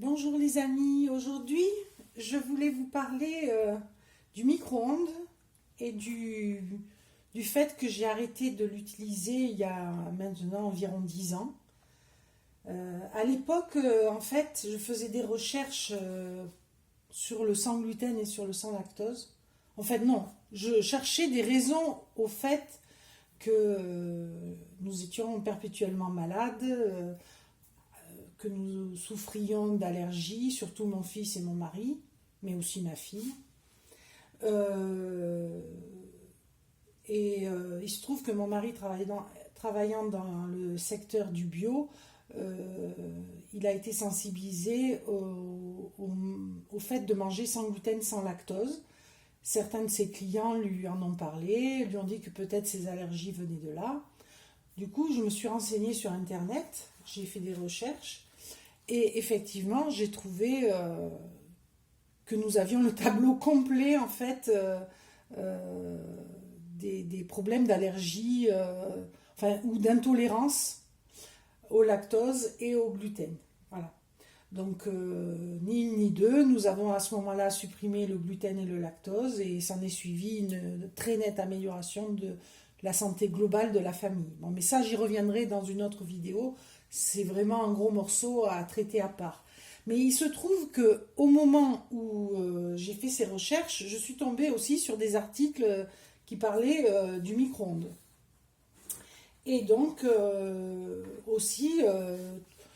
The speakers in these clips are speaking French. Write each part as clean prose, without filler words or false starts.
Bonjour les amis, aujourd'hui je voulais vous parler du micro-ondes et du fait que j'ai arrêté de l'utiliser il y a maintenant environ 10 ans. À l'époque, en fait, je faisais des recherches sur le sans gluten et sur le sans lactose. En fait, non, je cherchais des raisons au fait que nous étions perpétuellement malades, que nous souffrions d'allergies, surtout mon fils et mon mari, mais aussi ma fille. Euh, il se trouve que mon mari travaillant dans le secteur du bio, euh, il a été sensibilisé au fait de manger sans gluten, sans lactose. Certains de ses clients lui en ont parlé, lui ont dit que peut-être ses allergies venaient de là. Du coup, je me suis renseignée sur Internet, j'ai fait des recherches et effectivement, j'ai trouvé que nous avions le tableau complet en fait euh, des problèmes d'allergie enfin, ou d'intolérance au lactose et au gluten. Voilà. Donc, ni une ni deux, nous avons à ce moment-là supprimé le gluten et le lactose et s'en est suivi une très nette amélioration de la santé globale de la famille. Bon, mais ça, j'y reviendrai dans une autre vidéo. C'est vraiment un gros morceau à traiter à part. Mais il se trouve que au moment où j'ai fait ces recherches, je suis tombée aussi sur des articles qui parlaient du micro-ondes. Et donc aussi,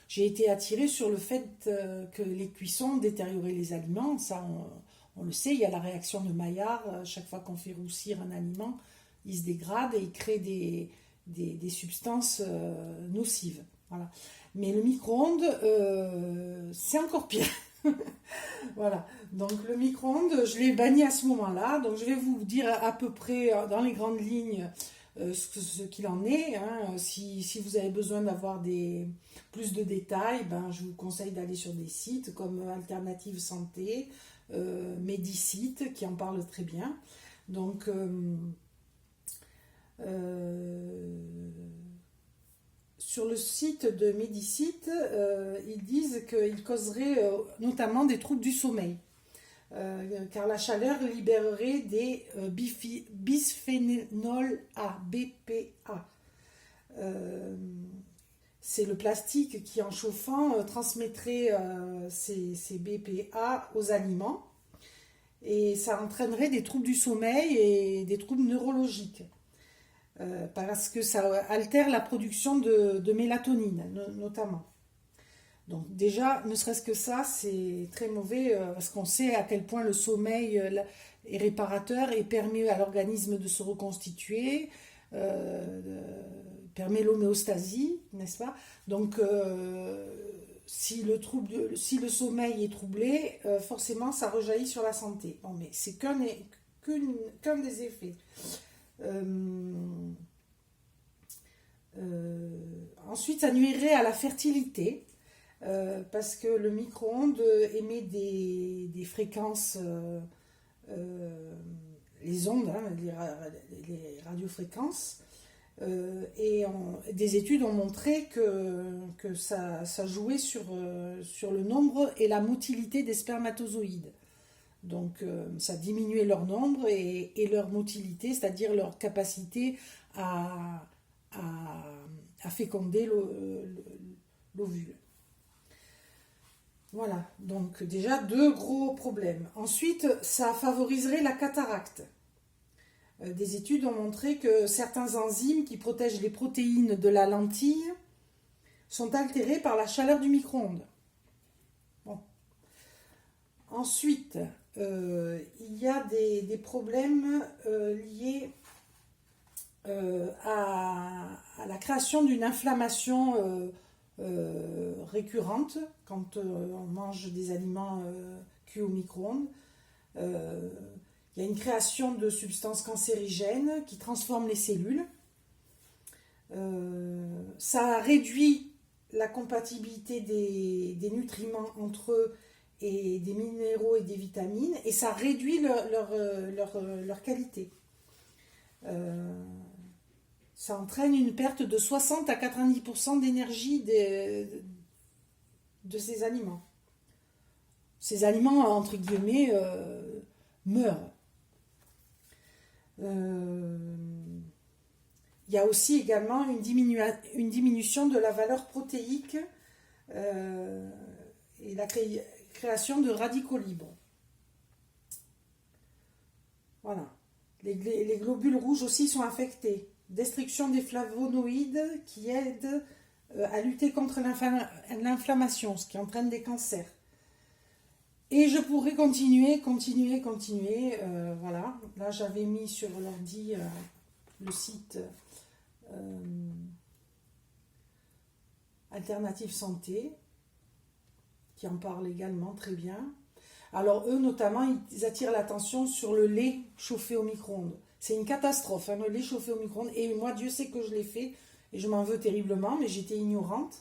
j'ai été attirée sur le fait que les cuissons détérioraient les aliments. Ça, on le sait, il y a la réaction de Maillard. Chaque fois qu'on fait roussir un aliment, il se dégrade et il crée des substances nocives. Voilà. Mais le micro-ondes, c'est encore pire. Voilà. Donc le micro-ondes, je l'ai banni à ce moment-là. Donc je vais vous dire à peu près dans les grandes lignes ce qu'il en est. Hein. Si vous avez besoin d'avoir plus de détails, ben, je vous conseille d'aller sur des sites comme Alternative Santé, Medicite, qui en parle très bien. Donc, sur le site de Medicite, ils disent qu'il causerait notamment des troubles du sommeil. Car la chaleur libérerait des bisphénol A, BPA. Euh, c'est le plastique qui, en chauffant, transmettrait ces BPA aux aliments et ça entraînerait des troubles du sommeil et des troubles neurologiques. Parce que ça altère la production de mélatonine, notamment. Donc déjà, ne serait-ce que ça, c'est très mauvais parce qu'on sait à quel point le sommeil est réparateur et permet à l'organisme de se reconstituer, permet l'homéostasie, n'est-ce pas? Donc si le sommeil est troublé, forcément ça rejaillit sur la santé. Bon, mais c'est qu'un des effets. Euh, Ensuite, ça nuirait à la fertilité parce que le micro-ondes émet des fréquences, euh, les ondes, hein, les radiofréquences, des études ont montré que ça jouait sur le nombre et la motilité des spermatozoïdes. Donc ça diminuait leur nombre et leur motilité, c'est-à-dire leur capacité à, à, à féconder l'ovule. Voilà, donc déjà deux gros problèmes. Ensuite, ça favoriserait la cataracte. Des études ont montré que certains enzymes qui protègent les protéines de la lentille sont altérés par la chaleur du micro-ondes. Bon. Ensuite, il y a des problèmes liés à la création d'une inflammation récurrente quand on mange des aliments cuits au micro-ondes. Euh, il y a une création de substances cancérigènes qui transforment les cellules. Ça réduit la compatibilité des nutriments entre eux et des minéraux et des vitamines et ça réduit leur qualité. Ça entraîne une perte de 60 à 90% d'énergie de ces aliments. ces aliments, entre guillemets, meurent. Il y a aussi également une diminution de la valeur protéique et la création de radicaux libres. Voilà. Les globules rouges aussi sont affectés. Destruction des flavonoïdes qui aident à lutter contre l'inflammation, ce qui entraîne des cancers. Et je pourrais continuer. Voilà. Là, j'avais mis sur l'ordi le site Alternative Santé, qui en parle également très bien. Alors eux, notamment, ils attirent l'attention sur le lait chauffé au micro-ondes. C'est une catastrophe, hein, le lait chauffé au micro-ondes. Et moi, Dieu sait que je l'ai fait, et je m'en veux terriblement, mais j'étais ignorante.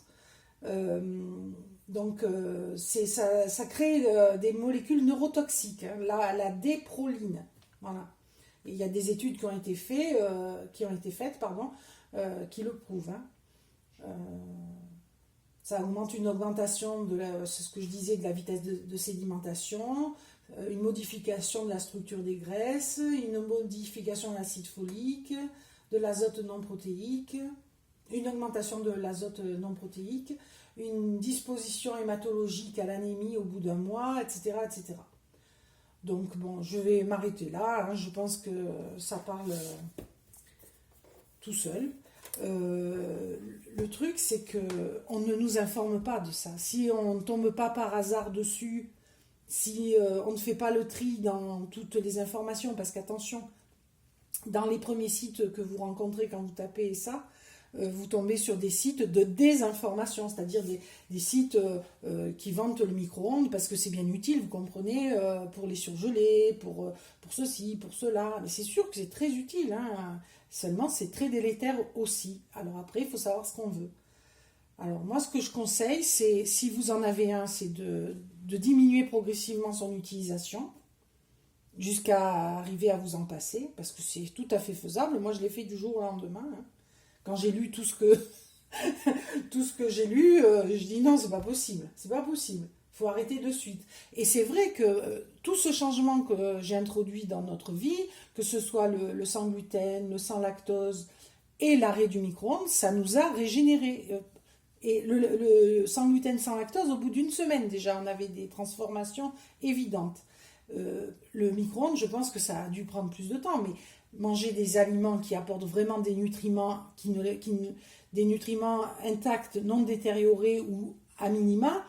Donc, ça crée des molécules neurotoxiques, hein, la déproline. Voilà. Et il y a des études qui ont été faites, qui le prouvent. Hein. Ça augmente une augmentation c'est ce que je disais, de la vitesse de sédimentation, une modification de la structure des graisses, une modification de l'acide folique, de l'azote non protéique, une augmentation de l'azote non protéique, une disposition hématologique à l'anémie au bout d'un mois, etc., etc. Donc bon, je vais m'arrêter là, hein, je pense que ça parle tout seul. Le truc, c'est que on ne nous informe pas de ça. Si on ne tombe pas par hasard dessus, si on ne fait pas le tri dans toutes les informations, parce qu'attention, dans les premiers sites que vous rencontrez quand vous tapez ça, vous tombez sur des sites de désinformation, c'est-à-dire des sites qui vantent le micro-ondes parce que c'est bien utile, vous comprenez, pour les surgeler, pour ceci, pour cela. Mais c'est sûr que c'est très utile, hein. Seulement c'est très délétère aussi. Alors après, il faut savoir ce qu'on veut. Alors moi, ce que je conseille, c'est, si vous en avez un, c'est de diminuer progressivement son utilisation jusqu'à arriver à vous en passer, parce que c'est tout à fait faisable. Moi, je l'ai fait du jour au lendemain, hein. Quand j'ai lu tout ce que j'ai lu, je dis non, c'est pas possible. C'est pas possible. Il faut arrêter de suite. Et c'est vrai que tout ce changement que j'ai introduit dans notre vie, que ce soit le sans gluten, le sans lactose et l'arrêt du micro-ondes, ça nous a régénéré. Et le sans gluten, sans lactose, au bout d'une semaine déjà, on avait des transformations évidentes. Le micro-ondes, je pense que ça a dû prendre plus de temps, mais manger des aliments qui apportent vraiment des nutriments, des nutriments intacts, non détériorés ou à minima,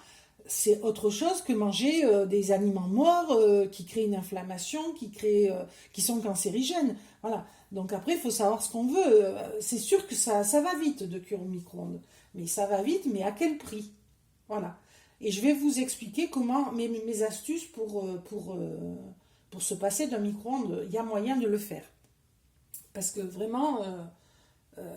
c'est autre chose que manger des aliments morts qui créent une inflammation, qui sont cancérigènes. Voilà. Donc après, il faut savoir ce qu'on veut. C'est sûr que ça va vite de cuire au micro-ondes, mais ça va vite, mais à quel prix? Voilà. Et je vais vous expliquer comment mes astuces pour se passer d'un micro-ondes. Il y a moyen de le faire. Parce que vraiment,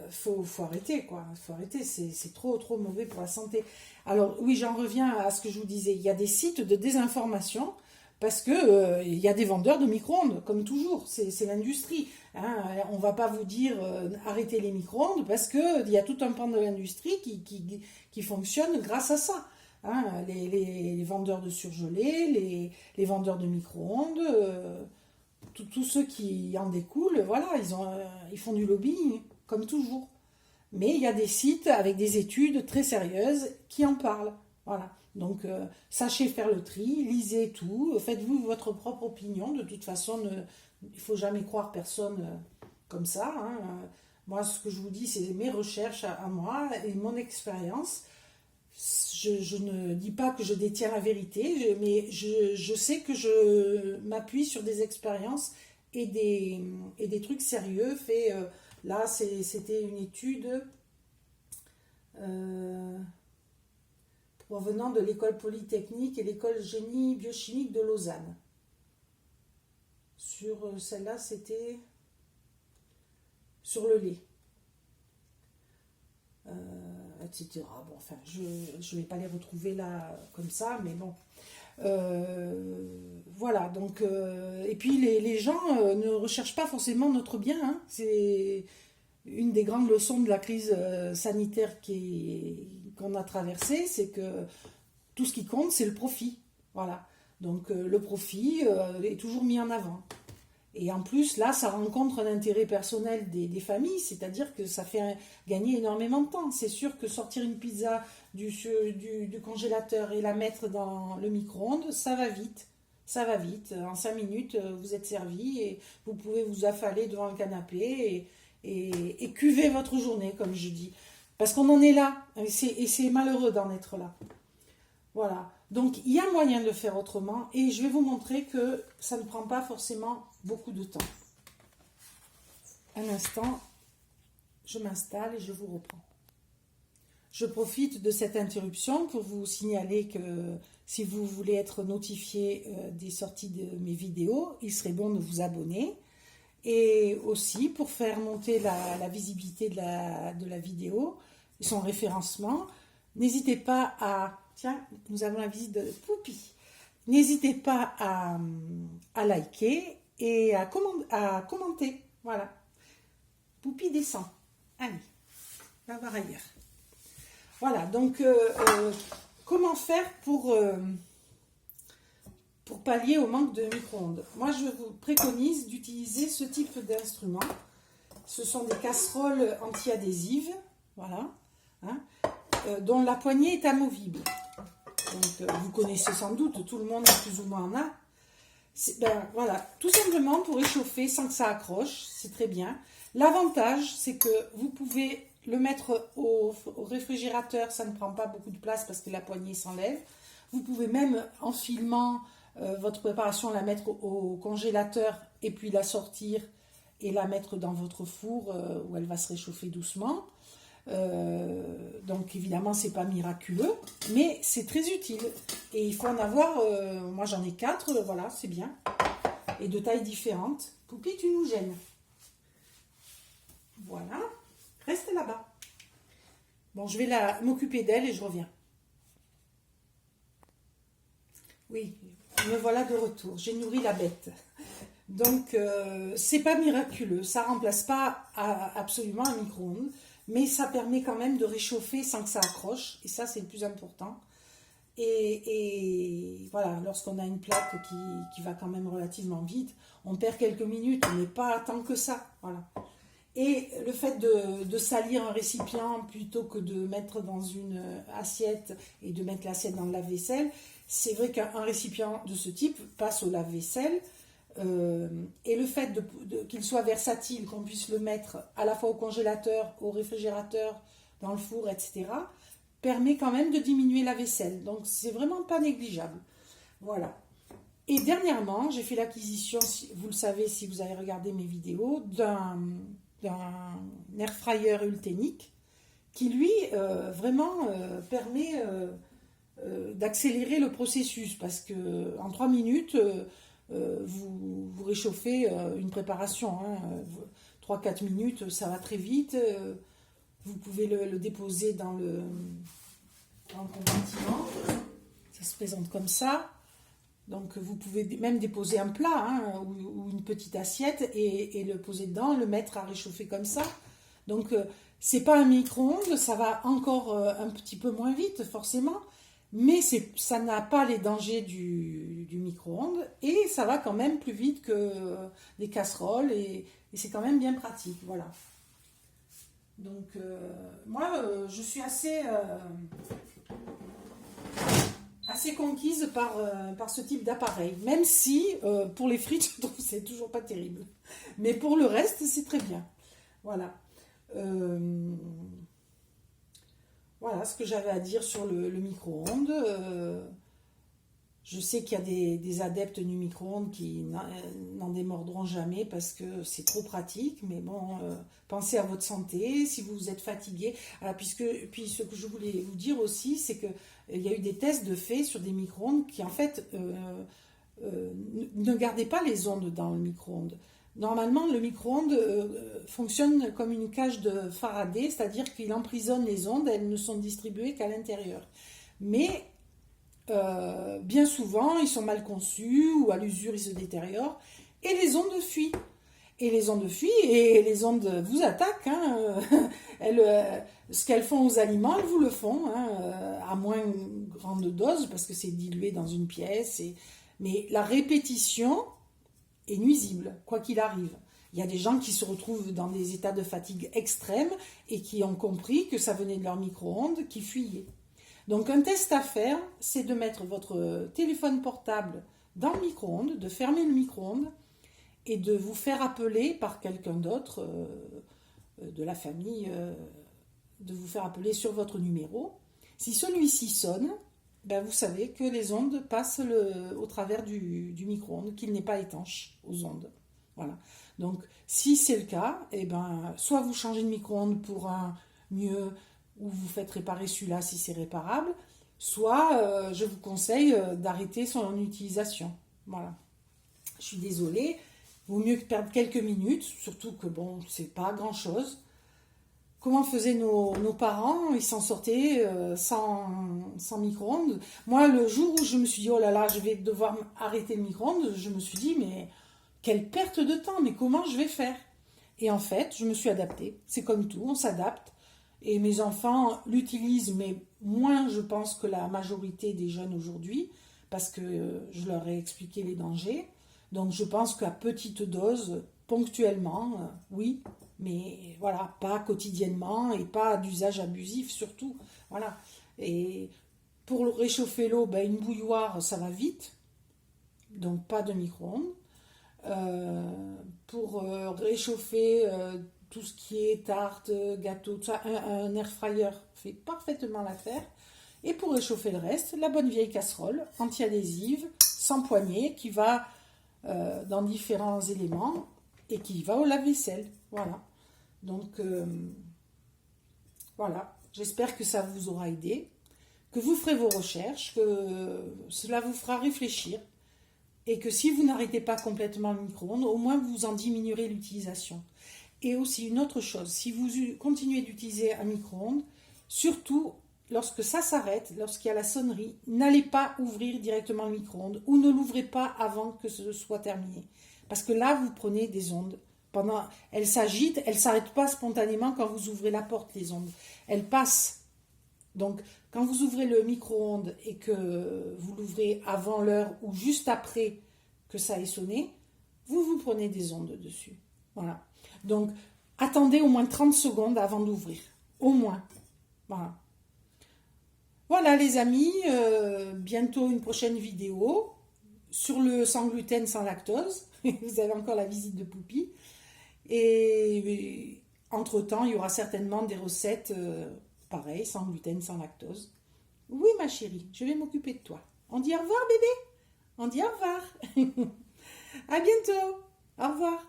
faut arrêter, quoi. Faut arrêter, c'est trop mauvais pour la santé. Alors oui, j'en reviens à ce que je vous disais. Il y a des sites de désinformation parce que il y a des vendeurs de micro-ondes, comme toujours. C'est l'industrie. Hein. On va pas vous dire arrêtez les micro-ondes parce que il y a tout un pan de l'industrie qui fonctionne grâce à ça. Hein. Les vendeurs de surgelés, les vendeurs de micro-ondes. Tous ceux qui en découlent, voilà, ils font du lobbying, comme toujours. Mais il y a des sites avec des études très sérieuses qui en parlent. Voilà. Donc, sachez faire le tri, lisez tout, faites-vous votre propre opinion. De toute façon, il ne faut jamais croire personne comme ça. Hein. Moi, ce que je vous dis, c'est mes recherches à moi et mon expérience. Je ne dis pas que je détiens la vérité, mais je sais que je m'appuie sur des expériences et des trucs sérieux faits. Là, c'était une étude provenant de l'école polytechnique et l'école génie biochimique de Lausanne. Sur celle-là, c'était sur le lait. Etc. Bon, enfin, je ne vais pas les retrouver là comme ça, mais bon. Voilà, donc, et puis les gens ne recherchent pas forcément notre bien, hein. C'est une des grandes leçons de la crise sanitaire qu'on a traversée, c'est que tout ce qui compte, c'est le profit. Voilà. Donc le profit est toujours mis en avant. Et en plus, là, ça rencontre un intérêt personnel des familles, c'est-à-dire que ça fait gagner énormément de temps. C'est sûr que sortir une pizza du congélateur et la mettre dans le micro-ondes, ça va vite. Ça va vite. En 5 minutes, vous êtes servi et vous pouvez vous affaler devant le canapé et cuver votre journée, comme je dis. Parce qu'on en est là, et c'est malheureux d'en être là. Voilà. Donc, il y a moyen de faire autrement et je vais vous montrer que ça ne prend pas forcément beaucoup de temps. Un instant, je m'installe et je vous reprends. Je profite de cette interruption pour vous signaler que si vous voulez être notifié des sorties de mes vidéos, il serait bon de vous abonner. Et aussi pour faire monter la visibilité de la vidéo, son référencement, n'hésitez pas à... Tiens, nous avons la visite de Poupi. N'hésitez pas à liker et à commenter. Voilà. Poupi descend. Allez, va voir ailleurs. Voilà, donc comment faire pour pallier au manque de micro-ondes? Moi, je vous préconise d'utiliser ce type d'instrument. Ce sont des casseroles anti-adhésives, voilà, hein, dont la poignée est amovible. Donc, vous connaissez sans doute, tout le monde plus ou moins en a. Ben, voilà, tout simplement pour réchauffer sans que ça accroche, c'est très bien. L'avantage, c'est que vous pouvez le mettre au réfrigérateur, ça ne prend pas beaucoup de place parce que la poignée s'enlève. Vous pouvez même, en filmant votre préparation, la mettre au congélateur et puis la sortir et la mettre dans votre four où elle va se réchauffer doucement. Donc évidemment c'est pas miraculeux, mais c'est très utile et il faut en avoir, moi j'en ai 4, voilà, c'est bien, et de tailles différentes. Poupi, tu nous gênes. Voilà, reste là-bas. Bon, je vais m'occuper d'elle et je reviens. Oui, me voilà de retour, j'ai nourri la bête. Donc c'est pas miraculeux, ça remplace pas absolument un micro-ondes, mais ça permet quand même de réchauffer sans que ça accroche, et ça c'est le plus important. Et voilà, lorsqu'on a une plaque qui va quand même relativement vite, on perd quelques minutes, mais pas tant que ça. Voilà. Et le fait de salir un récipient plutôt que de mettre dans une assiette et de mettre l'assiette dans le lave-vaisselle, c'est vrai qu'un récipient de ce type passe au lave-vaisselle. Et le fait qu'il soit versatile, qu'on puisse le mettre à la fois au congélateur, au réfrigérateur, dans le four, etc., permet quand même de diminuer la vaisselle. Donc c'est vraiment pas négligeable. Voilà. Et dernièrement, j'ai fait l'acquisition, vous le savez si vous avez regardé mes vidéos, d'un air fryer Ultenic qui lui vraiment permet d'accélérer le processus parce que en 3 minutes vous réchauffez une préparation, hein, 3-4 minutes, ça va très vite. Vous pouvez le déposer dans le compartiment. Ça se présente comme ça. Donc vous pouvez même déposer un plat, hein, ou une petite assiette et le poser dedans, le mettre à réchauffer comme ça. Donc c'est pas un micro-ondes, ça va encore un petit peu moins vite forcément, mais ça n'a pas les dangers du micro-ondes et ça va quand même plus vite que des casseroles et c'est quand même bien pratique, voilà. Donc moi je suis assez conquise par ce type d'appareil, même si pour les frites je trouve que c'est toujours pas terrible, mais pour le reste c'est très bien, voilà. Voilà ce que j'avais à dire sur le micro-ondes. Je sais qu'il y a des adeptes du micro-ondes qui n'en démordront jamais parce que c'est trop pratique, mais bon, pensez à votre santé, si vous êtes fatigué. Puis ce que je voulais vous dire aussi, c'est qu'il y a eu des tests de fait sur des micro-ondes qui en fait ne gardaient pas les ondes dans le micro-ondes. Normalement, le micro-ondes fonctionne comme une cage de Faraday, c'est-à-dire qu'il emprisonne les ondes, elles ne sont distribuées qu'à l'intérieur. Mais bien souvent, ils sont mal conçus ou à l'usure, ils se détériorent et les ondes fuient. Et les ondes fuient et les ondes vous attaquent. Hein. Ce qu'elles font aux aliments, elles vous le font, hein, à moins grande dose parce que c'est dilué dans une pièce. Mais la répétition est nuisible, quoi qu'il arrive. Il y a des gens qui se retrouvent dans des états de fatigue extrême et qui ont compris que ça venait de leur micro-ondes, qui fuyaient. Donc un test à faire, c'est de mettre votre téléphone portable dans le micro-ondes, de fermer le micro-ondes et de vous faire appeler par quelqu'un d'autre de la famille, de vous faire appeler sur votre numéro. Si celui-ci sonne, ben vous savez que les ondes passent au travers du micro-ondes, qu'il n'est pas étanche aux ondes. Voilà. Donc, si c'est le cas, eh ben, soit vous changez de micro-ondes pour un mieux, ou vous faites réparer celui-là si c'est réparable, soit je vous conseille d'arrêter son utilisation. Voilà. Je suis désolée, vaut mieux que perdre quelques minutes, surtout que bon, c'est pas grand-chose. Comment faisaient nos parents? Ils s'en sortaient sans micro-ondes. Moi, le jour où je me suis dit, oh là là, je vais devoir arrêter le micro-ondes, je me suis dit, mais quelle perte de temps, mais comment je vais faire? Et en fait, je me suis adaptée. C'est comme tout, on s'adapte. Et mes enfants l'utilisent, mais moins, je pense, que la majorité des jeunes aujourd'hui, parce que je leur ai expliqué les dangers. Donc, je pense qu'à petite dose, ponctuellement, oui, mais voilà, pas quotidiennement et pas d'usage abusif surtout. Voilà. Et pour réchauffer l'eau, ben, une bouilloire, ça va vite, donc pas de micro-ondes. Pour réchauffer tout ce qui est tarte, gâteau, tout ça, un air fryer fait parfaitement l'affaire. Et pour réchauffer le reste, la bonne vieille casserole anti-adhésive, sans poignée, qui va dans différents éléments et qui va au lave-vaisselle. Voilà. Donc, voilà. J'espère que ça vous aura aidé, que vous ferez vos recherches, que cela vous fera réfléchir et que si vous n'arrêtez pas complètement le micro-ondes, au moins vous en diminuerez l'utilisation. Et aussi une autre chose, si vous continuez d'utiliser un micro-ondes, surtout lorsque ça s'arrête, lorsqu'il y a la sonnerie, n'allez pas ouvrir directement le micro-ondes ou ne l'ouvrez pas avant que ce soit terminé. Parce que là, vous prenez des ondes. Elles s'agitent, elles ne s'arrêtent pas spontanément quand vous ouvrez la porte, les ondes. Elles passent. Donc, quand vous ouvrez le micro-ondes et que vous l'ouvrez avant l'heure ou juste après que ça ait sonné, vous prenez des ondes dessus. Voilà. Donc, attendez au moins 30 secondes avant d'ouvrir. Au moins. Voilà. Voilà les amis, bientôt une prochaine vidéo sur le sans gluten, sans lactose. Vous avez encore la visite de Poupie. Et entre-temps, il y aura certainement des recettes pareilles, sans gluten, sans lactose. Oui ma chérie, je vais m'occuper de toi. On dit au revoir bébé? On dit au revoir. À bientôt. Au revoir.